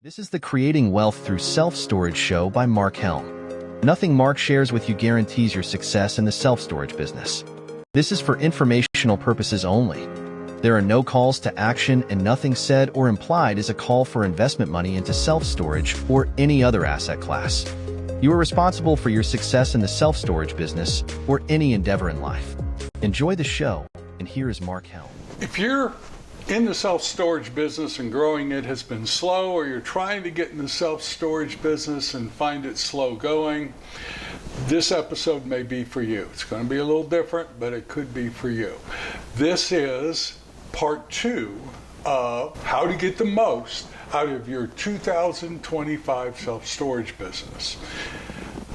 This is the Creating Wealth Through Self-Storage show by Mark Helm. Nothing Mark shares with you guarantees your success in the self-storage business. This is for informational purposes only. There are no calls to action, and nothing said or implied is a call for investment money into self-storage or any other asset class. You are responsible for your success in the self-storage business or any endeavor in life. Enjoy the show, and here is Mark Helm. If you're in the self-storage business and growing it has been slow, or you're trying to get in the self-storage business and find it slow going, this episode may be for you. It's going to be a little different, but it could be for you. This is part 2 of how to get the most out of your 2025 self-storage business.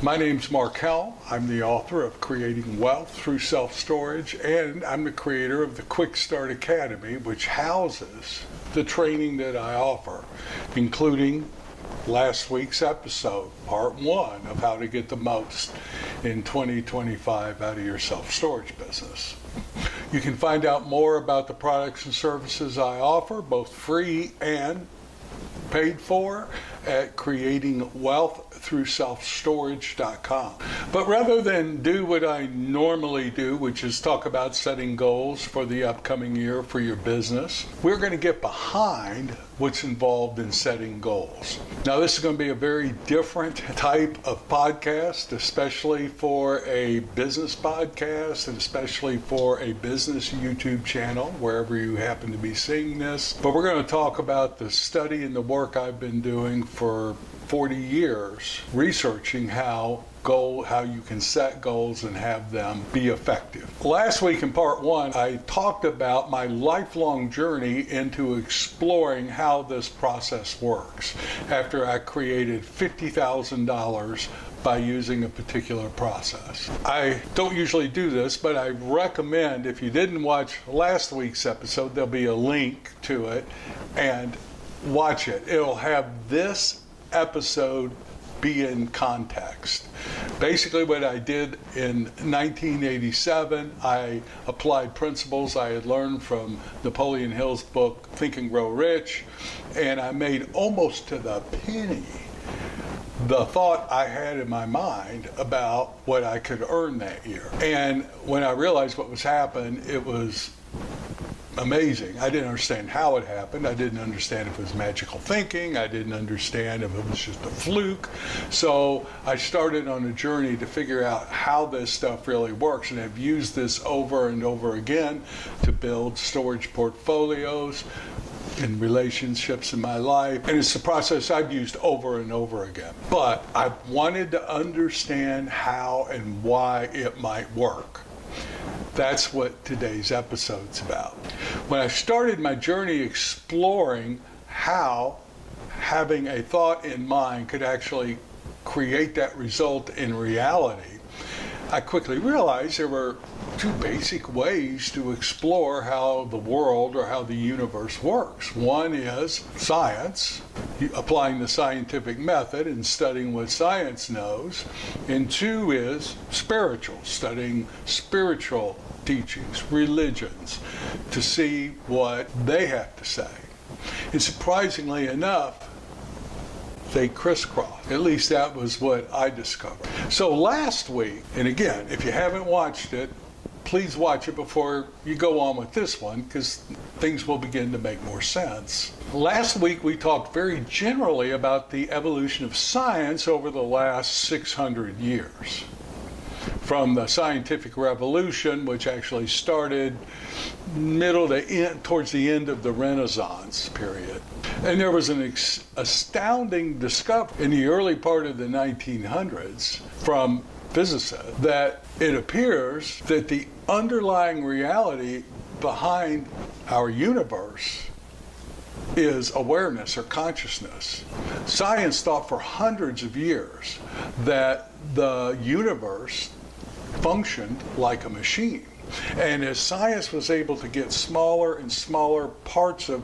My name's Mark Helm. I'm the author of Creating Wealth Through Self-Storage, and I'm the creator of the Quickstart Academy, which houses the training that I offer, including last week's episode, part 1 of how to get the most in 2025 out of your self-storage business. You can find out more about the products and services I offer, both free and paid for, at creatingwealththroughselfstorage.com. But rather than do what I normally do, which is talk about setting goals for the upcoming year for your business, we're going to get behind what's involved in setting goals. Now, this is going to be a very different type of podcast, especially for a business podcast and especially for a business YouTube channel, wherever you happen to be seeing this. But we're going to talk about the study and the work I've been doing for 40 years, researching how you can set goals and have them be effective. Last week in part 1, I talked about my lifelong journey into exploring how this process works after I created $50,000 by using a particular process. I don't usually do this, but I recommend, if you didn't watch last week's episode, there'll be a link to it, and watch it. It'll have this episode be in context. Basically, what I did in 1987, I applied principles I had learned from Napoleon Hill's book, Think and Grow Rich, and I made almost to the penny the thought I had in my mind about what I could earn that year. And when I realized what was happening, it was amazing. I didn't understand how it happened. I didn't understand if it was magical thinking. I didn't understand if it was just a fluke. So I started on a journey to figure out how this stuff really works, and I've used this over and over again to build storage portfolios in relationships in my life, and it's the process I've used over and over again. But I wanted to understand how and why it might work. That's what today's episode's about. When I started my journey exploring how having a thought in mind could actually create that result in reality, I quickly realized there were 2 basic ways to explore how the world or how the universe works. One is science, applying the scientific method and studying what science knows. And 2 is spiritual, studying spiritual teachings, religions, to see what they have to say. And surprisingly enough, they crisscross. At least that was what I discovered. So last week, and again, if you haven't watched it, please watch it before you go on with this one, because things will begin to make more sense. Last week we talked very generally about the evolution of science over the last 600 years. From the scientific revolution, which actually started middle to end, towards the end of the Renaissance period. And there was an astounding discovery in the early part of the 1900s from physicists that it appears that the underlying reality behind our universe is awareness or consciousness. Science thought for hundreds of years that the universe functioned like a machine. And as science was able to get smaller and smaller parts of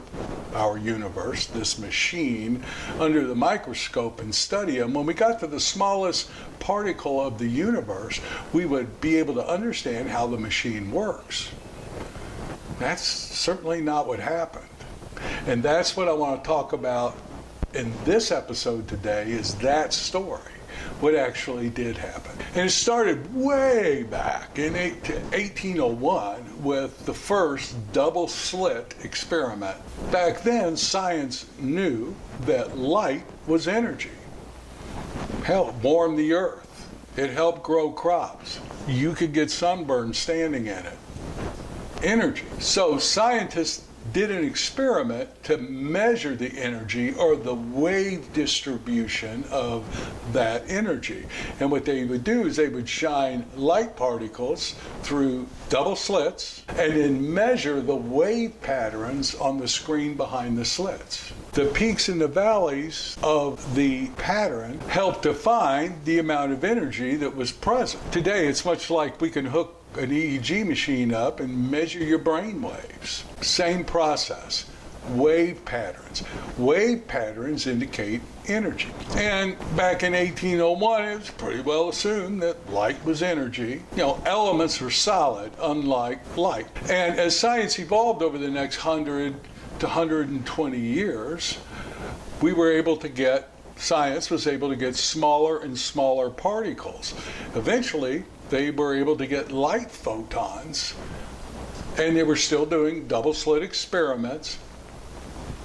our universe, this machine, under the microscope and study them, when we got to the smallest particle of the universe, we would be able to understand how the machine works. That's certainly not what happened. And that's what I want to talk about in this episode today is that story, what actually did happen. And it started way back in 1801 with the first double slit experiment. Back then, science knew that light was energy. Helped warm the earth. It helped grow crops. You could get sunburned standing in it. Energy. So scientists did an experiment to measure the energy or the wave distribution of that energy. And what they would do is they would shine light particles through double slits and then measure the wave patterns on the screen behind the slits. The peaks and the valleys of the pattern help define the amount of energy that was present. Today, it's much like we can hook an EEG machine up and measure your brain waves. Same process. Wave patterns. Wave patterns indicate energy. And back in 1801, it was pretty well assumed that light was energy. Elements were solid, unlike light. And as science evolved over the next 100 to 120 years, science was able to get smaller and smaller particles. Eventually, they were able to get light photons, and they were still doing double slit experiments,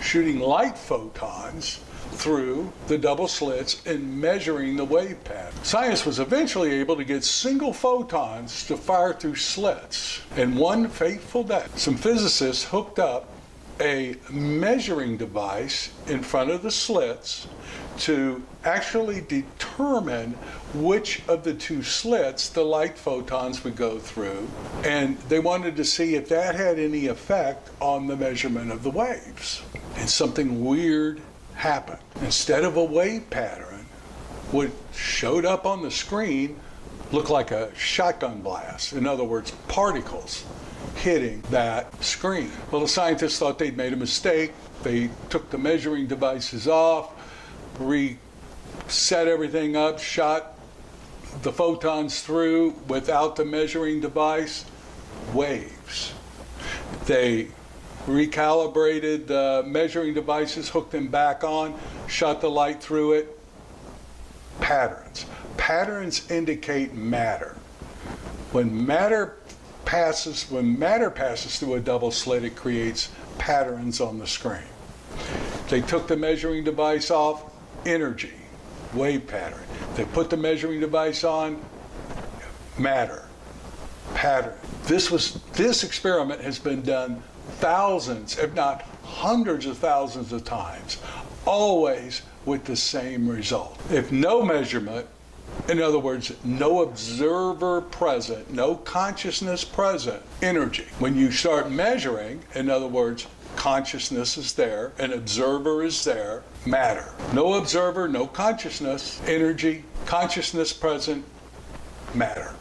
shooting light photons through the double slits and measuring the wave pattern. Science was eventually able to get single photons to fire through slits. And one fateful day, some physicists hooked up a measuring device in front of the slits to actually determine which of the two slits the light photons would go through. And they wanted to see if that had any effect on the measurement of the waves. And something weird happened. Instead of a wave pattern, what showed up on the screen looked like a shotgun blast. In other words, particles hitting that screen. Well, the scientists thought they'd made a mistake. They took the measuring devices off, reset everything up, shot the photons through without the measuring device. Waves. They recalibrated the measuring devices, hooked them back on, shot the light through it. Patterns. Patterns indicate matter. When matter passes through a double slit, it creates patterns on the screen. They took the measuring device off, energy, wave pattern. They put the measuring device on, matter, pattern. This experiment has been done thousands, if not hundreds of thousands of times, always with the same result. If no measurement, in other words, no observer present, no consciousness present, energy. When you start measuring, in other words, consciousness is there, an observer is there, matter. No observer, no consciousness, energy, consciousness present, matter.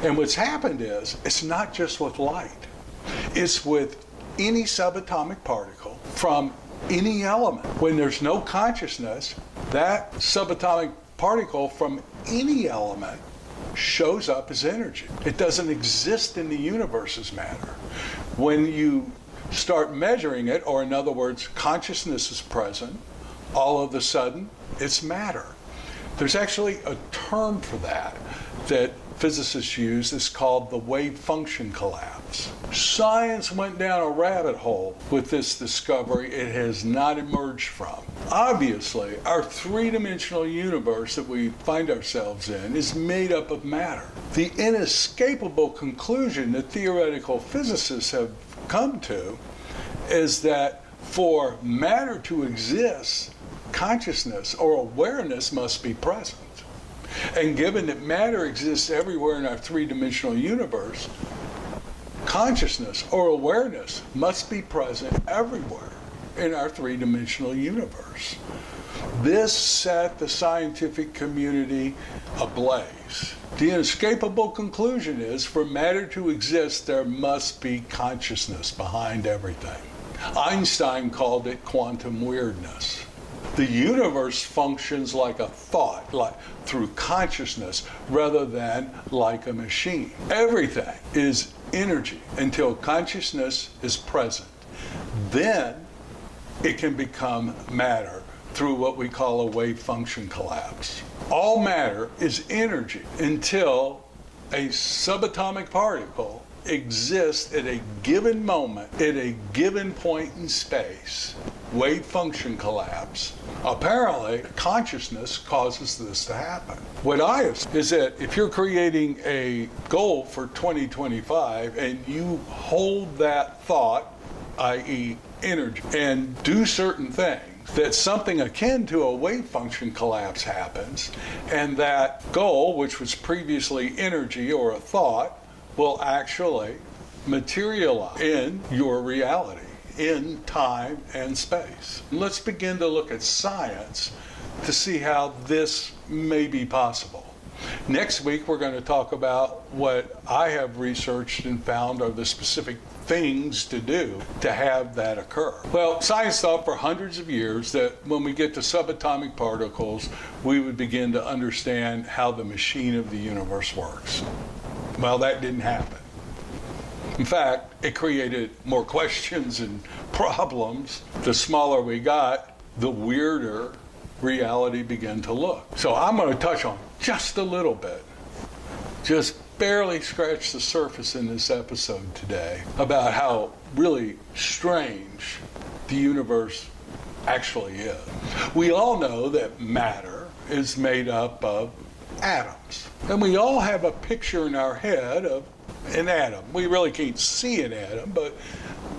And what's happened is, it's not just with light. It's with any subatomic particle from any element. When there's no consciousness, that subatomic particle from any element shows up as energy. It doesn't exist in the universe as matter. When you start measuring it, or in other words, consciousness is present, all of a sudden, it's matter. There's actually a term for that physicists use. It's called the wave function collapse. Science went down a rabbit hole with this discovery it has not emerged from. Obviously, our three-dimensional universe that we find ourselves in is made up of matter. The inescapable conclusion that theoretical physicists have come to is that for matter to exist, consciousness or awareness must be present. And given that matter exists everywhere in our three-dimensional universe, consciousness or awareness must be present everywhere in our three-dimensional universe. This set the scientific community ablaze. The inescapable conclusion is, for matter to exist, there must be consciousness behind everything. Einstein called it quantum weirdness. The universe functions like a thought, like through consciousness, rather than like a machine. Everything is energy until consciousness is present. Then it can become matter through what we call a wave function collapse. All matter is energy until a subatomic particle exists at a given moment, at a given point in space. Wave function collapse. Apparently, consciousness causes this to happen. What I assume is that if you're creating a goal for 2025 and you hold that thought, i.e. energy, and do certain things, that something akin to a wave function collapse happens, and that goal, which was previously energy or a thought, will actually materialize in your reality, in time and space. Let's begin to look at science to see how this may be possible. Next week, we're going to talk about what I have researched and found are the specific things to do to have that occur. Well, science thought for hundreds of years that when we get to subatomic particles, we would begin to understand how the machine of the universe works. Well, that didn't happen. In fact, it created more questions and problems. The smaller we got, the weirder reality began to look. So I'm going to touch on just a little bit, just barely scratch the surface in this episode today about how really strange the universe actually is. We all know that matter is made up of atoms. And we all have a picture in our head of an atom. We really can't see an atom, but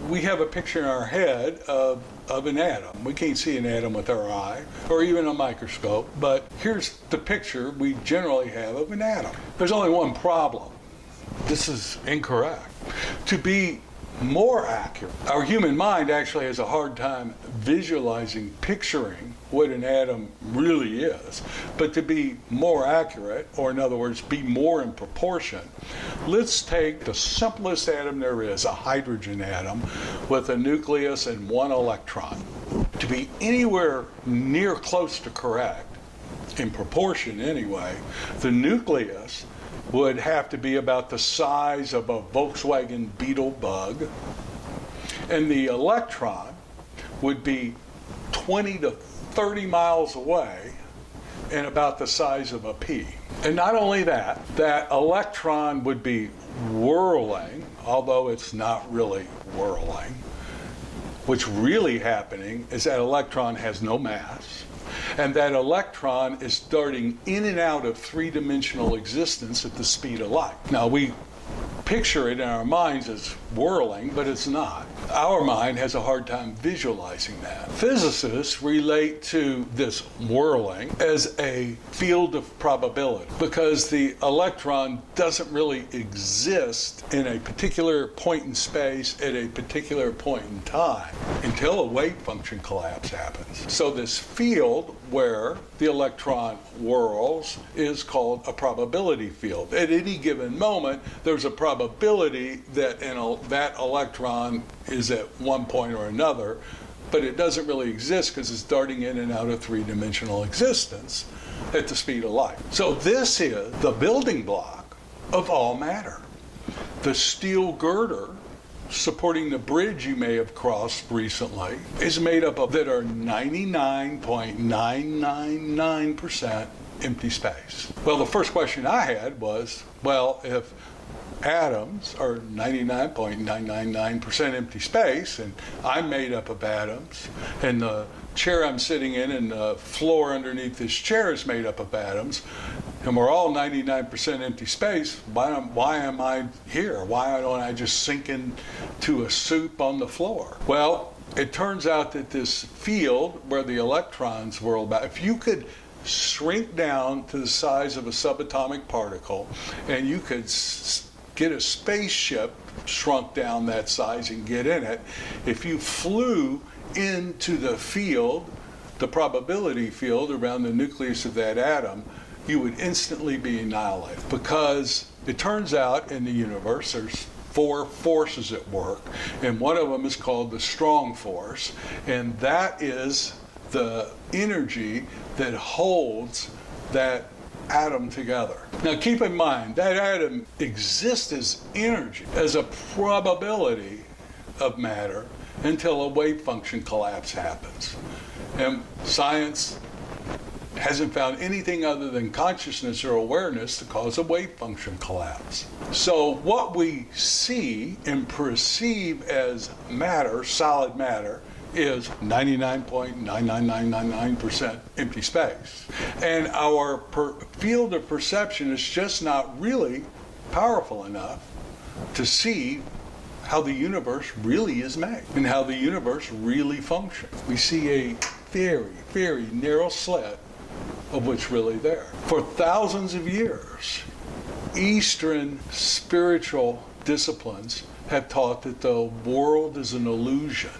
we have a picture in our head of an atom. We can't see an atom with our eye or even a microscope, but here's the picture we generally have of an atom. There's only one problem. This is incorrect. To be more accurate, our human mind actually has a hard time visualizing, picturing what an atom really is. But to be more accurate, or in other words, be more in proportion, let's take the simplest atom there is, a hydrogen atom, with a nucleus and one electron. To be anywhere near close to correct, in proportion anyway, the nucleus would have to be about the size of a Volkswagen Beetle bug, and the electron would be 20 to 30 miles away and about the size of a pea. And not only that, that electron would be whirling, although it's not really whirling. What's really happening is that electron has no mass, and that electron is darting in and out of three-dimensional existence at the speed of light. Now, we picture it in our minds as whirling, but it's not. Our mind has a hard time visualizing that. Physicists relate to this whirling as a field of probability because the electron doesn't really exist in a particular point in space at a particular point in time until a wave function collapse happens. So this field where the electron whirls is called a probability field. At any given moment, there's a probability that that electron is at one point or another, but it doesn't really exist because it's darting in and out of three-dimensional existence at the speed of light. So this is the building block of all matter. The steel girder supporting the bridge you may have crossed recently is made up of that are 99.999% empty space. Well, the first question I had was, well, if atoms are 99.999% empty space, and I'm made up of atoms, and the chair I'm sitting in and the floor underneath this chair is made up of atoms, and we're all 99% empty space, why am I here? Why don't I just sink into a soup on the floor? Well, it turns out that this field where the electrons whirl about, if you could shrink down to the size of a subatomic particle, and you could get a spaceship shrunk down that size and get in it, if you flew into the field, the probability field around the nucleus of that atom, you would instantly be annihilated. Because it turns out in the universe there's four forces at work, and one of them is called the strong force, and that is the energy that holds that atom together. Now keep in mind, that atom exists as energy, as a probability of matter, until a wave function collapse happens. And science hasn't found anything other than consciousness or awareness to cause a wave function collapse. So what we see and perceive as matter, solid matter, is 99.99999% empty space. And our field of perception is just not really powerful enough to see how the universe really is made and how the universe really functions. We see a very, very narrow slit of what's really there. For thousands of years, Eastern spiritual disciplines have taught that the world is an illusion,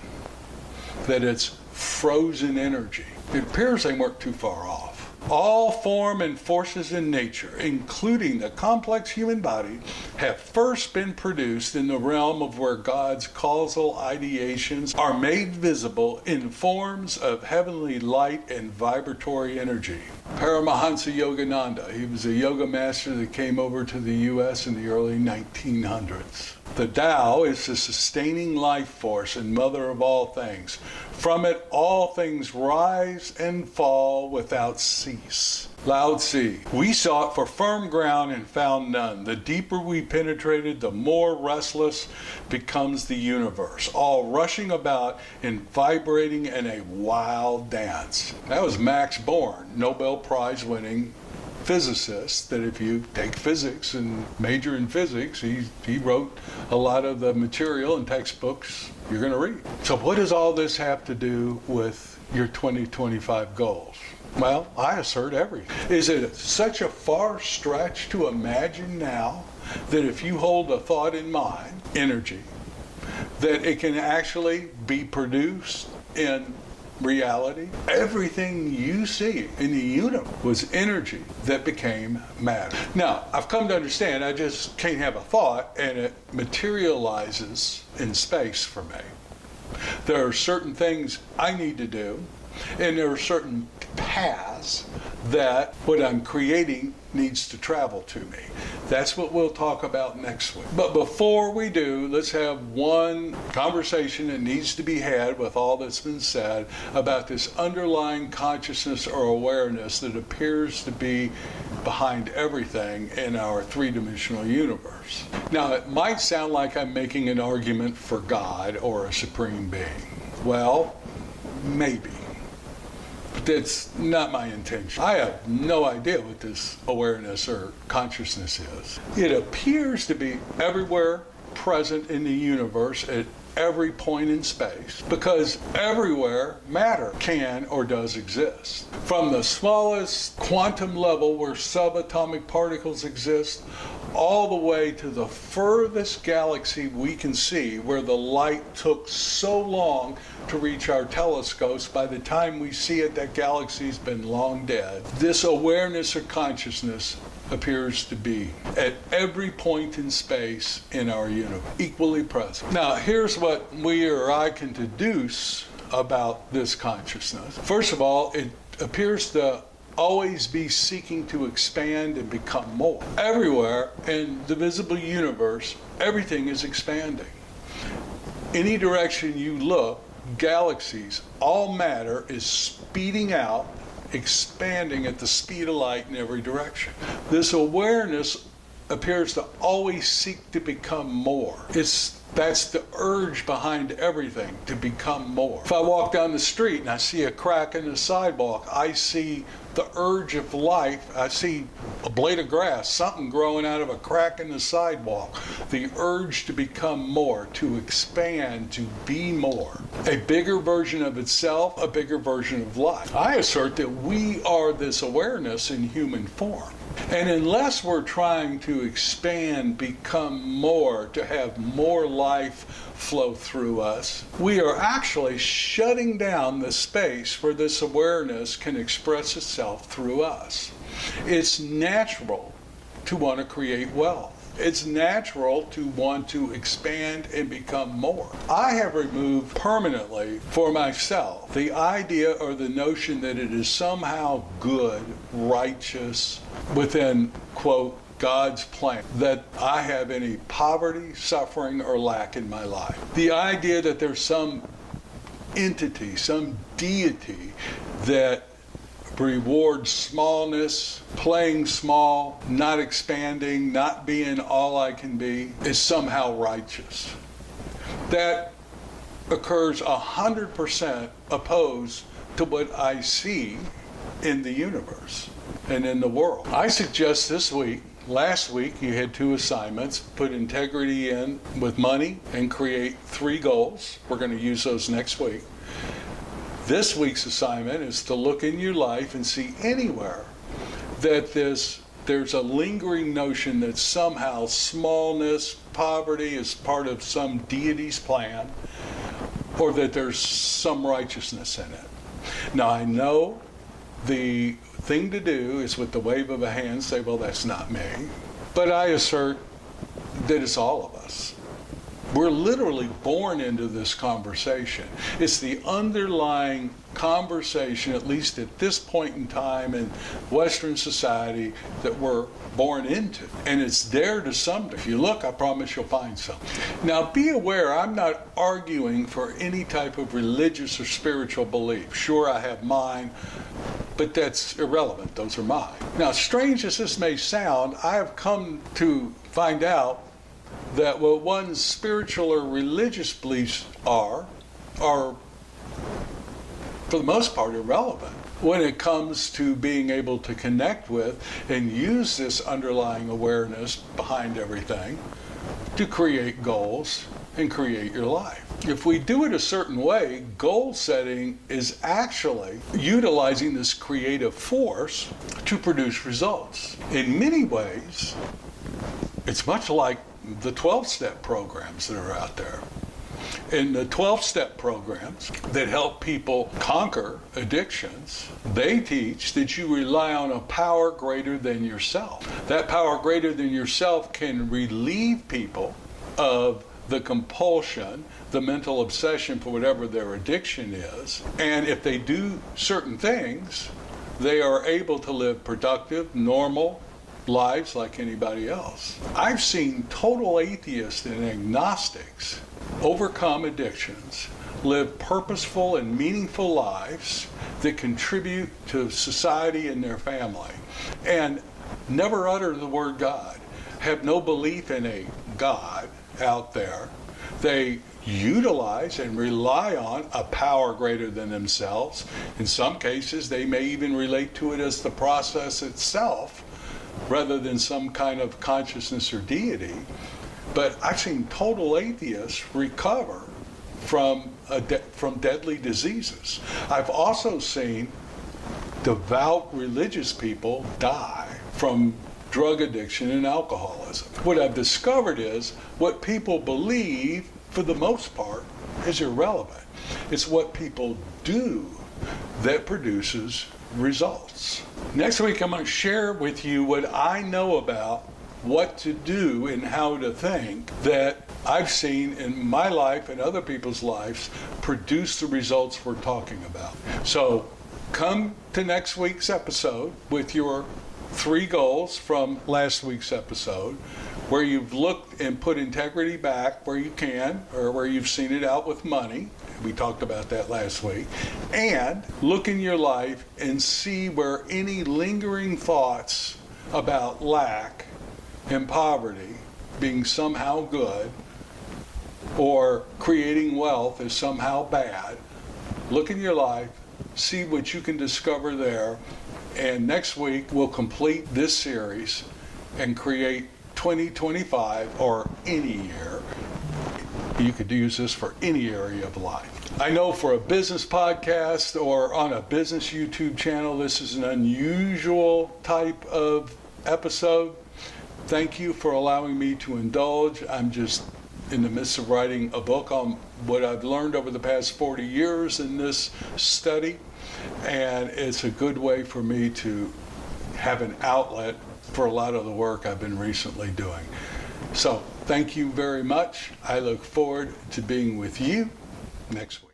that it's frozen energy. It appears they weren't too far off. All form and forces in nature, including the complex human body, have first been produced in the realm of where God's causal ideations are made visible in forms of heavenly light and vibratory energy. Paramahansa Yogananda, he was a yoga master that came over to the U.S. in the early 1900s. The Tao is the sustaining life force and mother of all things. From it, all things rise and fall without cease. Lao Tzu, we sought for firm ground and found none. The deeper we penetrated, the more restless becomes the universe, all rushing about and vibrating in a wild dance. That was Max Born, Nobel Prize winning physicist, that if you take physics and major in physics, he wrote a lot of the material and textbooks you're going to read. So what does all this have to do with your 2025 goals? Well, I assert everything. Is it such a far stretch to imagine now that if you hold a thought in mind, energy, that it can actually be produced in reality? Everything you see in the universe was energy that became matter. Now, I've come to understand I just can't have a thought and it materializes in space for me. There are certain things I need to do, and there are certain paths that what I'm creating needs to travel to me. That's what we'll talk about next week. But before we do, let's have one conversation that needs to be had with all that's been said about this underlying consciousness or awareness that appears to be behind everything in our three-dimensional universe. Now, it might sound like I'm making an argument for God or a supreme being. Well, maybe. But that's not my intention. I have no idea what this awareness or consciousness is. It appears to be everywhere present in the universe at every point in space, because everywhere matter can or does exist. From the smallest quantum level where subatomic particles exist, all the way to the furthest galaxy we can see, where the light took so long to reach our telescopes. By the time we see it, that galaxy's been long dead. This awareness or consciousness appears to be at every point in space in our universe, equally present. Now, here's what we or I can deduce about this consciousness. First of all, it appears to always be seeking to expand and become more. Everywhere in the visible universe, everything is expanding. Any direction you look, galaxies, all matter is speeding out, expanding at the speed of light in every direction. This awareness appears to always seek to become more. That's the urge behind everything, to become more. If I walk down the street and I see a crack in the sidewalk, I see the urge of life. I see a blade of grass, something growing out of a crack in the sidewalk. The urge to become more, to expand, to be more. A bigger version of itself, a bigger version of life. I assert that we are this awareness in human form. And unless we're trying to expand, become more, to have more life flow through us, we are actually shutting down the space where this awareness can express itself through us. It's natural to want to create wealth. It's natural to want to expand and become more. I have removed permanently for myself the idea or the notion that it is somehow good, righteous, within, quote, God's plan, that I have any poverty, suffering, or lack in my life. The idea that there's some entity, some deity that rewards smallness, playing small, not expanding, not being all I can be, is somehow righteous. That occurs 100% opposed to what I see in the universe and in the world. I suggest this week, last week you had 2 assignments, put integrity in with money and create 3 goals. We're going to use those next week. This week's assignment is to look in your life and see anywhere that there's a lingering notion that somehow smallness, poverty is part of some deity's plan, or that there's some righteousness in it. Now, I know the thing to do is with the wave of a hand say, well, that's not me. But I assert that it's all of us. We're literally born into this conversation. It's the underlying conversation, at least at this point in time in Western society, that we're born into. And it's there to some degree. If you look, I promise you'll find something. Now, be aware, I'm not arguing for any type of religious or spiritual belief. Sure, I have mine, but that's irrelevant. Those are mine. Now, strange as this may sound, I have come to find out that what one's spiritual or religious beliefs are for the most part irrelevant when it comes to being able to connect with and use this underlying awareness behind everything to create goals and create your life. If we do it a certain way, goal setting is actually utilizing this creative force to produce results. In many ways, it's much like the 12-step programs that are out there. In the 12-step programs that help people conquer addictions, they teach that you rely on a power greater than yourself. That power greater than yourself can relieve people of the compulsion, the mental obsession for whatever their addiction is. And if they do certain things, they are able to live productive, normal lives like anybody else. I've seen total atheists and agnostics overcome addictions, live purposeful and meaningful lives that contribute to society and their family, and never utter the word God, have no belief in a God out there. They utilize and rely on a power greater than themselves. In some cases, they may even relate to it as the process itself, rather than some kind of consciousness or deity. But I've seen total atheists recover from deadly diseases. I've also seen devout religious people die from drug addiction and alcoholism. What I've discovered is what people believe, for the most part, is irrelevant. It's what people do that produces results. Next week, I'm going to share with you what I know about what to do and how to think that I've seen in my life and other people's lives produce the results we're talking about. So come to next week's episode with your 3 goals from last week's episode, where you've looked and put integrity back where you can, or where you've seen it out with money. We talked about that last week. And look in your life and see where any lingering thoughts about lack and poverty being somehow good, or creating wealth is somehow bad. Look in your life, see what you can discover there, and next week we'll complete this series and create 2025, or any year. You could use this for any area of life. I know for a business podcast or on a business YouTube channel, this is an unusual type of episode. Thank you for allowing me to indulge. I'm just in the midst of writing a book on what I've learned over the past 40 years in this study, and it's a good way for me to have an outlet for a lot of the work I've been recently doing. So thank you very much. I look forward to being with you next week.